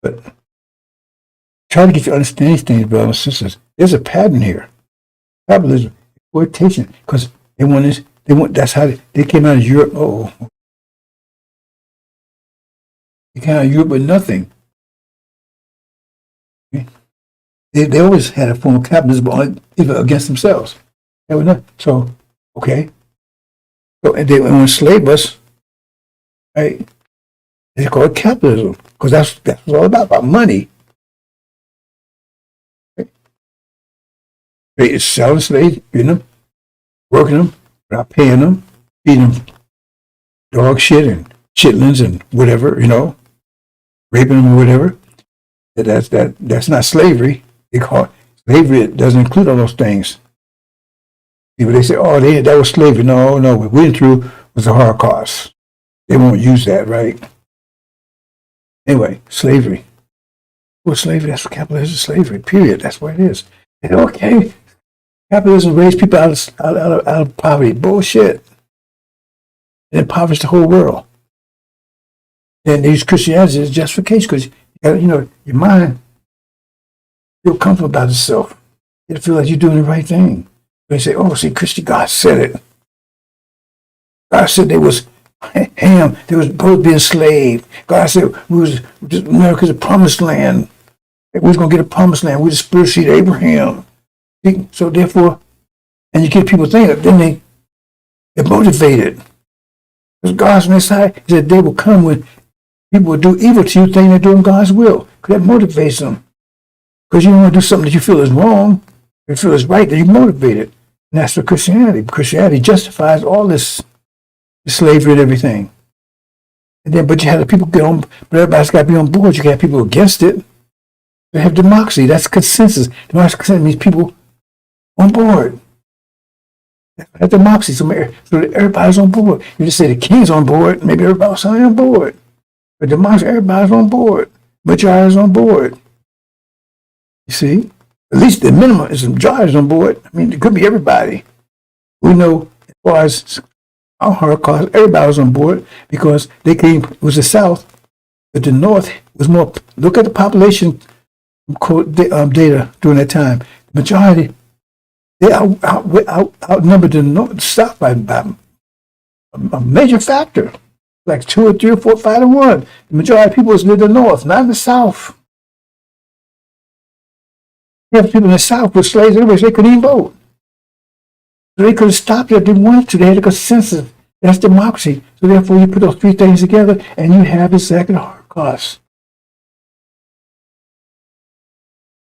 But try to get you to understand these things, brothers and sisters. There's a pattern here. Capitalism, exploitation, because they want this. That's how they came out of Europe. They came out of Europe with nothing. Okay? They always had a form of capitalism, even against themselves. So, okay. So, and they want to enslave us, right? They call it capitalism because that's what it's all about money. Right? It's selling slaves, feeding them, working them, without paying them, feeding them dog shit and chitlins and whatever, raping them or whatever. That's not slavery. They call it slavery. It doesn't include all those things. People, they say, oh, that was slavery. No, what we went through was the Holocaust. They won't use that, right? Anyway, slavery. Well, slavery, that's what capitalism is, slavery, period. That's what it is. And okay, capitalism raised people out of poverty. Bullshit. It impoverished the whole world. And they use Christianity as justification because, your mind feel comfortable about itself. You feel like you're doing the right thing. They say, oh, see, Christian, God said it. God said there was Ham, there was both being enslaved. God said America's a promised land. We was going to get a promised land. We're the spiritual seed of Abraham. See? So therefore, and you get people thinking, then they're motivated. Because God's on their side. He said they will come when people will do evil to you, thinking they're doing God's will. Because that motivates them. Because you don't want to do something that you feel is wrong. If you feel is right, then you're motivated. And that's what Christianity. Christianity justifies all this slavery and everything. And then, but you have the people get on, but everybody's got to be on board. You can have people against it. They have democracy. That's consensus. Democracy means people on board. That's democracy. So everybody's on board. You just say the king's on board, maybe everybody else is on board. But democracy, everybody's on board. Majority's on board. You see? At least the minimum is the majority's on board. I mean, it could be everybody. We know as far as our Holocaust, everybody was on board because they came, it was the South, but the North was more, look at the population data during that time. The majority, they outnumbered the North, South by a major factor, like 2 or 3 or 4, 5 to 1. The majority of people was in the North, not in the South. You have people in the South with slaves everywhere, so they couldn't even vote. So they could have stopped it if they wanted to. They had a consensus. That's democracy. So therefore, you put those 3 things together, and you have exactly the Holocaust.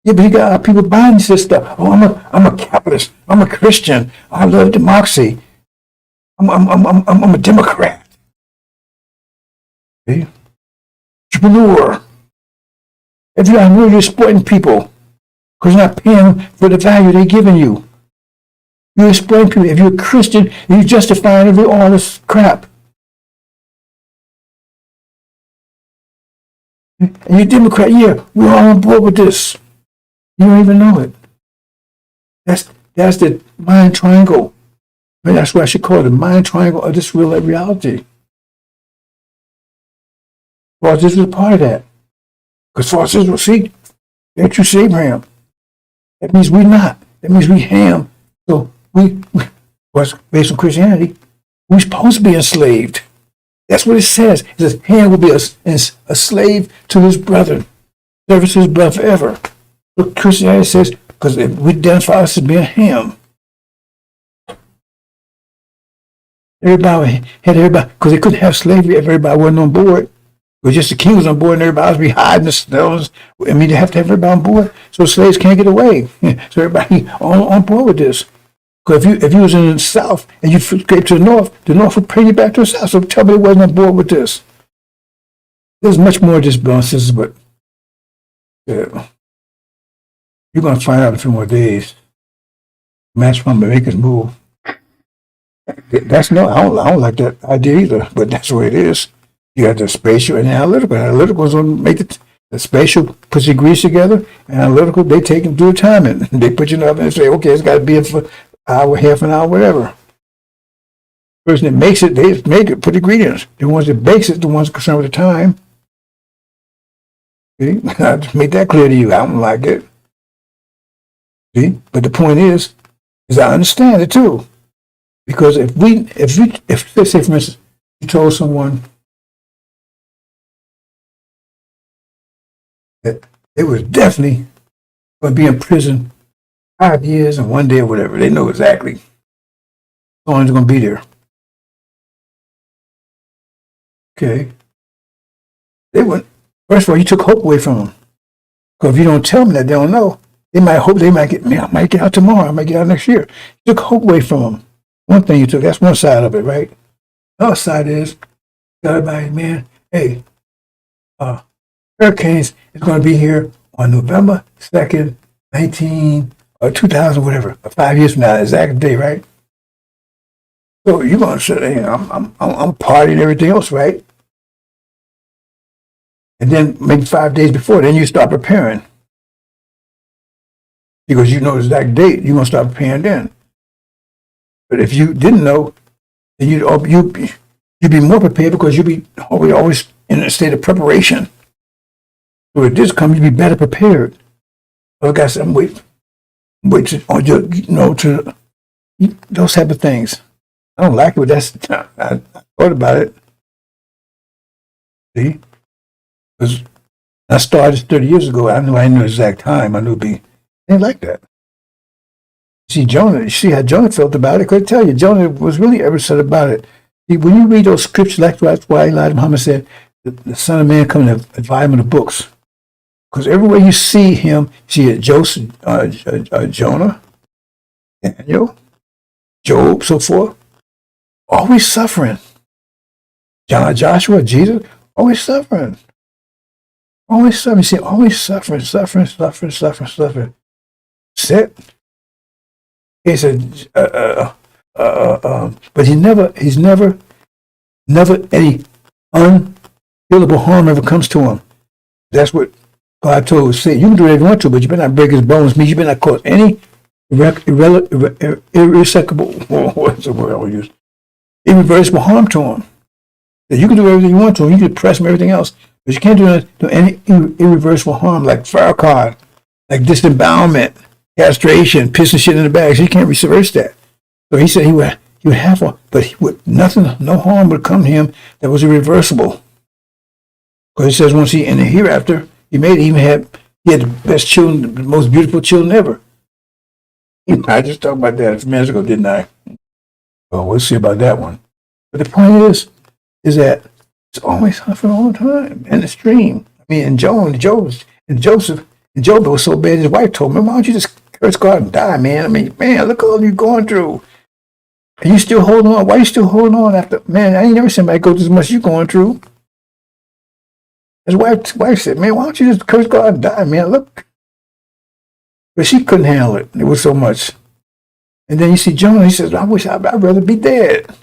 Yeah, but you got people buying this stuff. Oh, I'm a capitalist. I'm a Christian. I love democracy. I'm a Democrat. See? Entrepreneur. If you're really exploiting people, because you're not paying for the value they're giving you. You explain to people, if you're a Christian, you're justifying all this crap. And you're Democrat, yeah, we're all on board with this. You don't even know it. That's the mind triangle. And that's what I should call it, the mind triangle of this real reality. Well, this is a part of that. Because false Israel, see, they're true Abraham. That means we're not. That means we Ham. So we based on Christianity, we're supposed to be enslaved. That's what it says. It says Ham will be a slave to his brother, service his brother forever. But Christianity says, because we identify us as being Ham. Everybody, because they couldn't have slavery if everybody wasn't on board. It was just the king was on board and everybody else be hiding the snows. I mean, they have to have everybody on board so slaves can't get away. So everybody on board with this. Because if you was in the South and you escaped to the North would pay you back to the South. So tell me they wasn't on board with this. There's much more of this nonsense, but you're going to find out in a few more days. Match from the makers move. I don't like that idea either, but that's the way it is. You got the spatial and analytical. Analytical is going to make the spatial puts the grease together, and analytical, they take and do a timing. They put you in the oven and say, okay, it's got to be for an hour, half an hour, whatever. The person that makes it, they make it, put ingredients. The ones that bakes it, the ones concerned with the time. See? I just made that clear to you. I don't like it. See? But the point is I understand it too. Because if let's say, for instance, you told someone that they was definitely going to be in prison 5 years and 1 day or whatever. They know exactly how long they're going to be there. Okay. They went, first of all, you took hope away from them. Because if you don't tell them that, they don't know. They might hope they might get, man, I might get out tomorrow. I might get out next year. You took hope away from them. One thing you took, that's one side of it, right? The other side is, everybody, man, hey, hurricanes is going to be here on November 2nd, 19, or 2000, whatever, or 5 years from now, exact day, right? So you're going to say, hey, I'm partying and everything else, right? And then maybe 5 days before, then you start preparing. Because you know the exact date, you're going to start preparing then. But if you didn't know, then you'd be more prepared because you'd be always in a state of preparation. So if this comes, you'd be better prepared. Like I said, I'm waiting on to those type of things. I don't like it, but I thought about it. See? Because I started 30 years ago. I knew the exact time. I knew it'd be, I didn't like that. See, Jonah, see how Jonah felt about it. I could tell you, Jonah was really upset about it. See, when you read those scriptures, that's why Elijah Muhammad said, the Son of Man coming to divide him of the books. Because everywhere you see him, you see Joseph, Jonah, Daniel, Job, so forth, always suffering. Joshua, Jesus, always suffering. Always suffering. You see, always suffering. Sit. He said, but he's never any unkillable harm ever comes to him. That's what God told us. Say, you can do whatever you want to, but you better not break his bones. Means you better not cause any irreversible, what's the word I will use? Irreversible harm to him. That you can do everything you want to him. You can press him, everything else, but you can't do any irreversible harm like Farrakhan, like disembowelment, castration, pissing shit in the bag. So you can't reverse that. So he said he would have one, but no harm would come to him that was irreversible. Because he says once in the hereafter, he had the best children, the most beautiful children ever. I just talked about that a few minutes ago, didn't I? Well, we'll see about that one. But the point is that it's always suffering all the time. And the stream. I mean, and Joseph, it was so bad his wife told him, why don't you just curse God and die, man? I mean, man, look at all you're going through. And you still holding on. Why are you still holding on after, man, I ain't never seen somebody go through as much as you're going through. His wife said, man, why don't you just curse God and die, man? Look. But she couldn't handle it. It was so much. And then you see Jonah, he says, I'd rather be dead.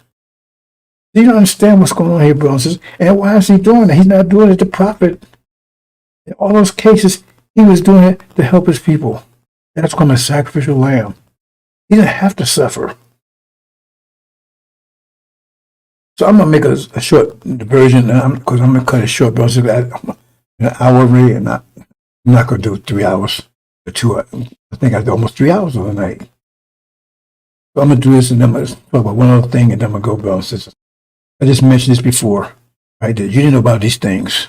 You don't understand what's going on here, brothers. And why is he doing it? He's not doing it to profit. In all those cases, he was doing it to help his people. That's called a sacrificial lamb. He didn't have to suffer. So I'm going to make a short version, because I'm going to cut it short, brothers. An hour already, and I'm not going to do 3 hours or 2 hours. I think I did almost 3 hours of the night. So I'm going to do this, and then I'm going to talk about one other thing, and then I'm going to go, brothers and sisters. I just mentioned this before, right? That you didn't know about these things.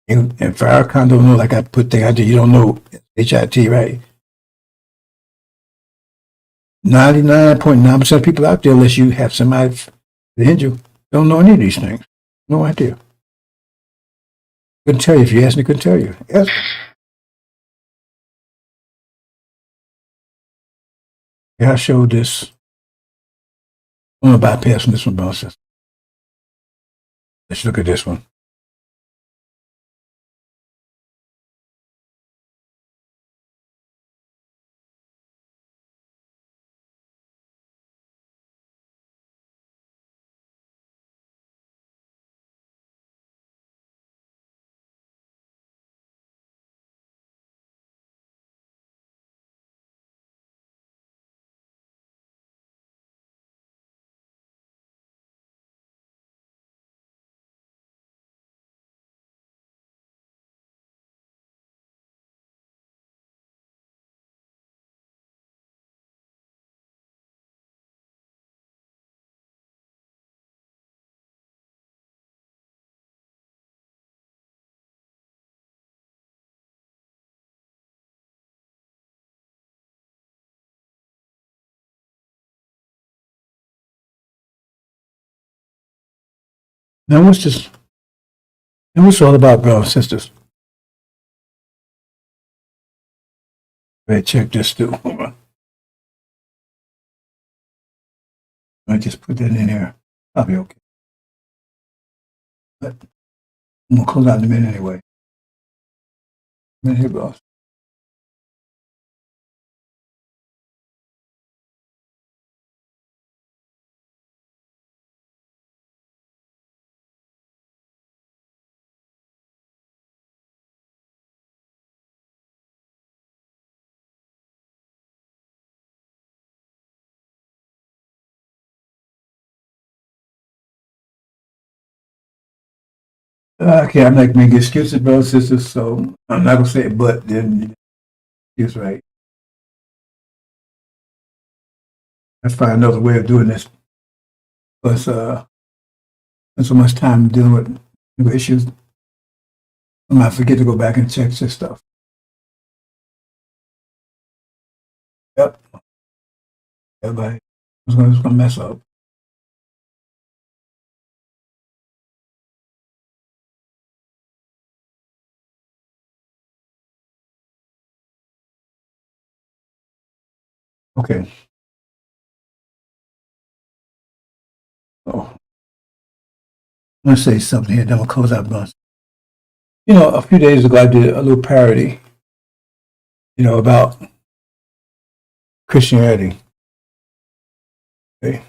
And Farrakhan don't know, like I put things out there, you don't know HIT, right? 99.9% of people out there, unless you have somebody that hit you, don't know any of these things. No idea. Couldn't tell you. If you asked me, couldn't tell you. Yes. Yeah, I showed this. I'm going to bypass this one, boss. Let's look at this one. Now, what's this? And what's it all about, brothers and sisters? Better check this too. Hold on. I just put that in here. I'll be okay. But I'm gonna close out in a minute anyway. A minute here, boss. Okay, I'm not gonna make excuses, brothers and sisters, so I'm not gonna say it, but then excuse right. Let's find another way of doing this. Plus, spend so much time dealing with new issues. I might forget to go back and check this stuff. Yep. Everybody was gonna mess up. Okay. Oh, I'm gonna say something here, then we'll close out, brothers. You know, a few days ago I did a little parody, about Christianity. Okay.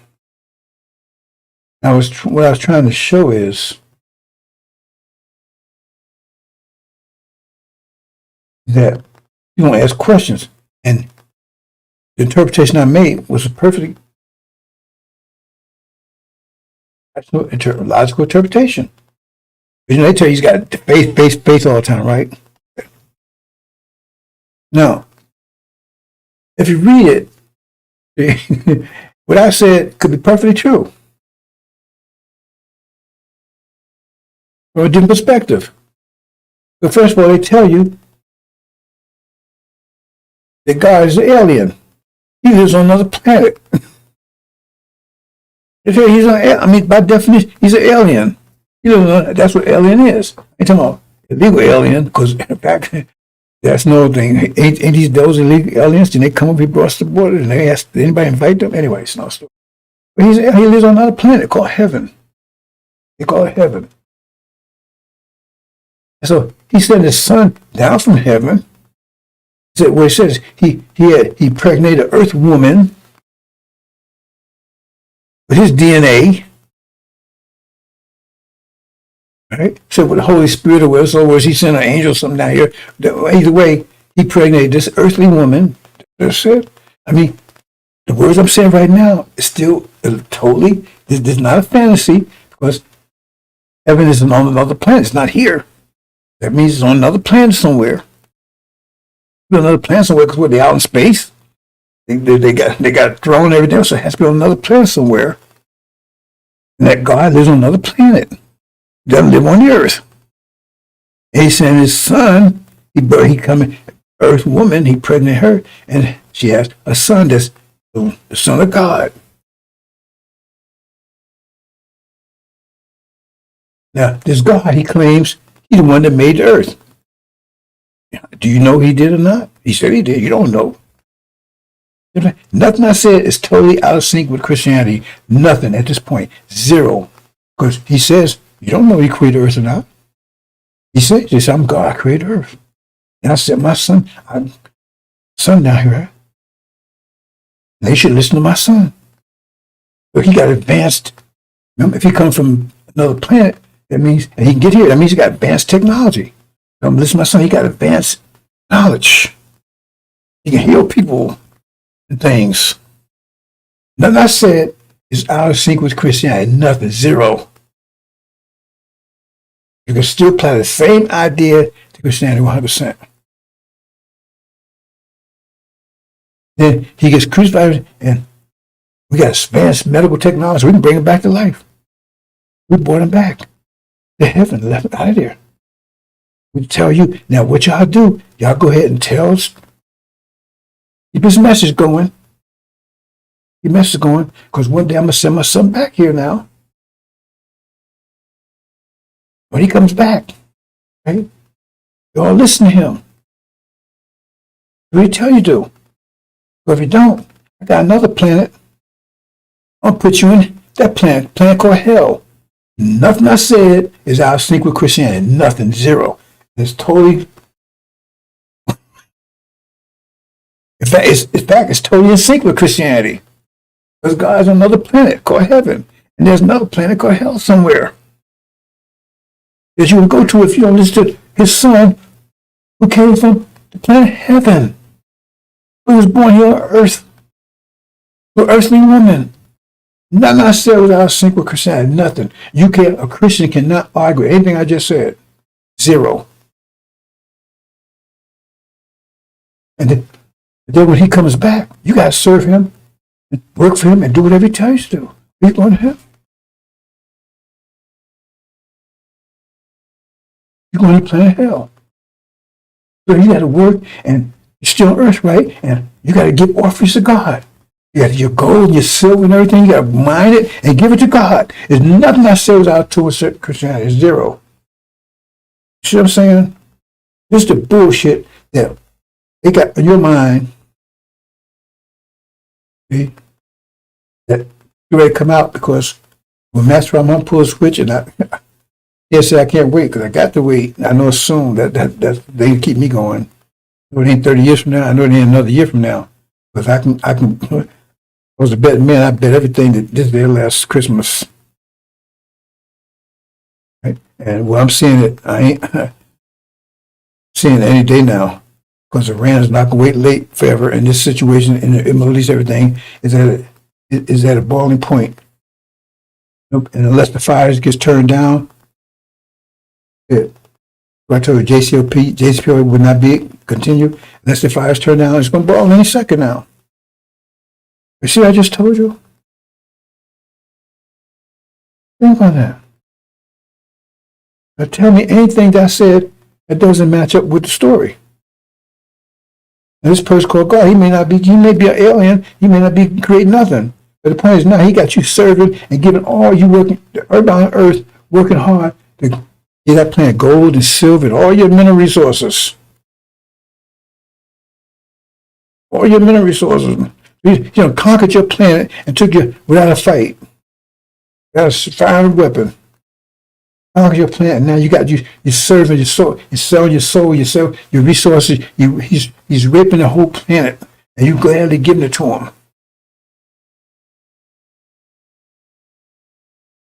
What I was trying to show is that you don't ask questions, and the interpretation I made was a perfectly logical interpretation. They tell you he's got faith all the time, right? Now, if you read it, what I said could be perfectly true from a different perspective. But first of all, they tell you that God is an alien. He lives on another planet. They tell you by definition, he's an alien. That's what alien is. Ain't talking about illegal alien, because in fact, that's no thing. Ain't those illegal aliens? Then they come up, he cross the border, and they ask, did anybody invite them? Anyway, it's no story. But he lives on another planet called heaven. They call it heaven. So he sent his son down from heaven. Where it says he impregnated an earth woman with his DNA. Right? So with the Holy Spirit or whatever, so was he sent an angel or something down here? Either way, he impregnated this earthly woman. That's it. The words I'm saying right now is still totally, this is not a fantasy, because heaven is on another planet. It's not here. That means it's on another planet somewhere. Another planet somewhere, because they're out in space. They got a throne and everything else, so it has to be on another planet somewhere. And that God lives on another planet. He doesn't live on the earth. And he sent his son, he come earth woman, he pregnant her, and she has a son that's the Son of God. Now, this God, he claims he's the one that made the earth. Do you know he did or not? He said he did. You don't know. Nothing I said is totally out of sync with Christianity. Nothing at this point. Zero. Because he says, you don't know he created earth or not. He says, I'm God, I created earth. And I said, my son down here. They should listen to my son. But he got advanced. Remember, if he comes from another planet, that means, and he can get here, that means he got advanced technology. Listen to my son, he got advanced knowledge. He can heal people and things. Nothing I said is out of sync with Christianity. Nothing. Zero. You can still apply the same idea to Christianity 100%. Then he gets crucified, and we got advanced medical technology. We can bring him back to life. We brought him back to heaven, left out of there. We tell you, now what y'all do, y'all go ahead and tell us. Keep his message going. Keep message going, because one day I'm going to send my son back here now. When he comes back, right? You all listen to him. What he tell you to. But if you don't, I got another planet. I'll put you in that planet called hell. Nothing I said is out of sync with Christianity. Nothing. Zero. It's totally. In fact, it's totally in sync with Christianity. Because God's on another planet called heaven. And there's another planet called hell somewhere that you will go to if you don't listen to his son who came from the planet heaven, who was born here on earth, an earthly woman. Nothing I said was out of sync with Christianity. Nothing. A Christian cannot argue with anything I just said. Zero. And then when he comes back, you got to serve him, and work for him, and do whatever he tells you to do. You're going to heaven. You're going to planet hell. So you got to work, and you're still on earth, right? And you got to give offerings to God. You got your gold, your silver, and everything. You got to mine it and give it to God. There's nothing I say was out to Christianity. It's zero. You see what I'm saying? This is the bullshit that they got in your mind. See? That you're ready to come out because when Master Ramon pulls a switch and I say I can't wait because I got to wait. I know soon that they keep me going. It ain't 30 years from now. I know it ain't another year from now. Because I was a betting man. I bet everything that this day last Christmas. Right? And when I'm seeing it, I ain't seeing it any day now. Because Iran is not going to wait late forever. And this situation in the Middle East, everything is at a boiling point. And unless the fires gets turned down, I told you JCPOA would not continue unless the fires turn down. It's going to boil any second now. You see what I just told you? Think on that. Now tell me anything that I said that doesn't match up with the story. And this person called God, he may be an alien, he may not be creating nothing. But the point is now he got you serving and giving all you working, everybody on earth working hard to get that planet gold and silver and all your mineral resources. All your mineral resources. You conquered your planet and took you without a fight. Without a firing weapon. Conquered your planet, and now you're serving your soul, you're selling your soul, you sell your resources, he's raping the whole planet, and you gladly giving it to him.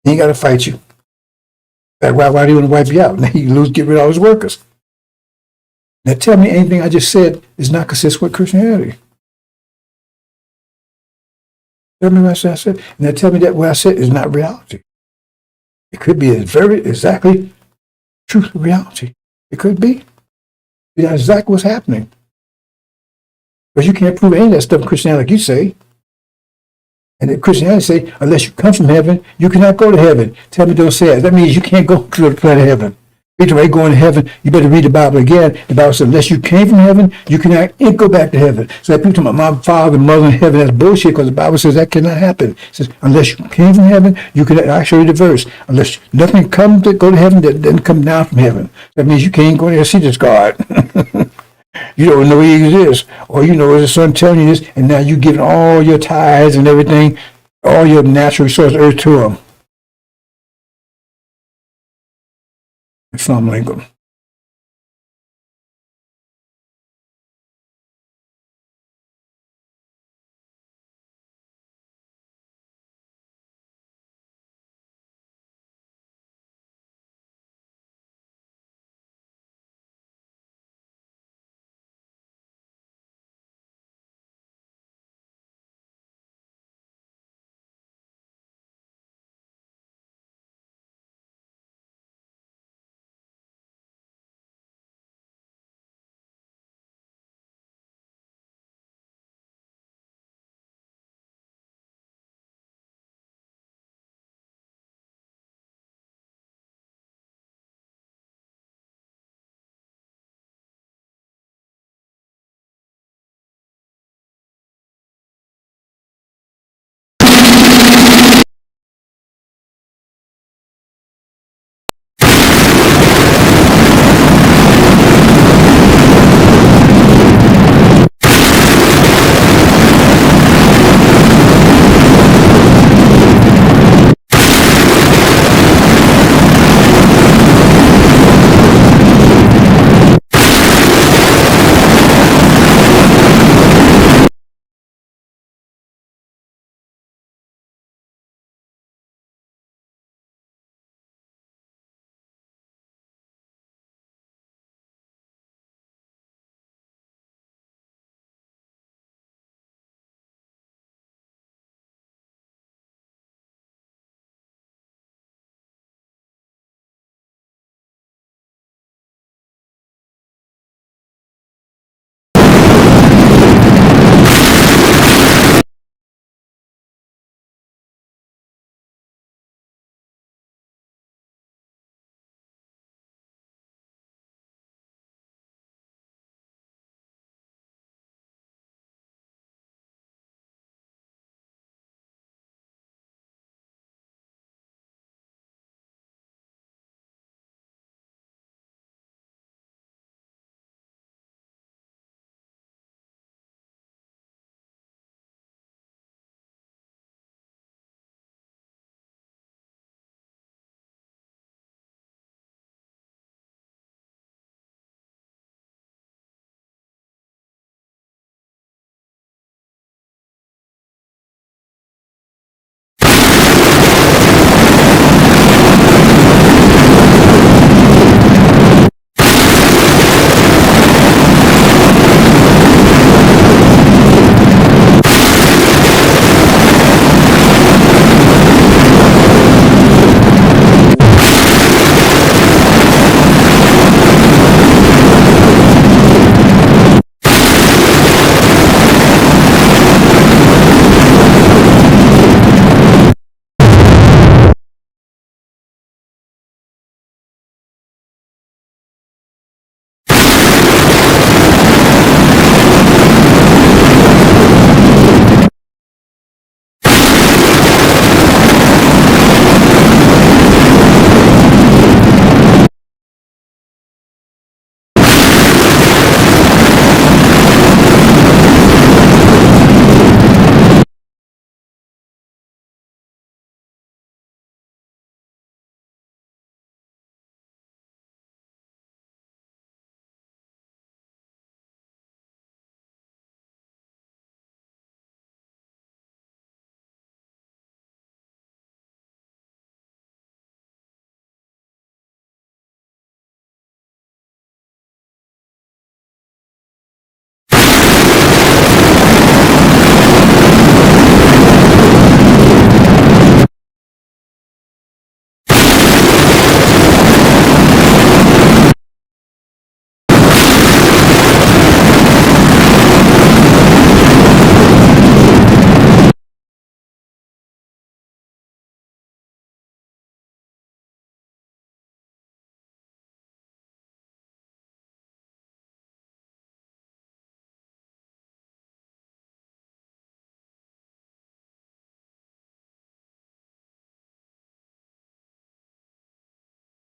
He ain't got to fight you. Why do you want to wipe you out? Now you get rid of all his workers. Now tell me anything I just said is not consistent with Christianity. Tell me what I said. And now tell me that what I said is not reality. It could be exactly truth of reality. It could be. That's exactly what's happening. But you can't prove any of that stuff in Christianity like you say. And in Christianity say, unless you come from heaven, you cannot go to heaven. Tell me don't say that. That means you can't go to the planet heaven. If you're going to heaven, you better read the Bible again. The Bible says, unless you came from heaven, you cannot go back to heaven. So that people talk about my father and mother in heaven, that's bullshit because the Bible says that cannot happen. It says, unless you came from heaven, you cannot. I'll show you the verse. Unless nothing come to go to heaven that doesn't come down from heaven. That means you can't go there and see this God. You don't know he exists. Or you know his son telling you this, and now you giving all your tithes and everything, all your natural resources, earth to him. Assalamu alaikum.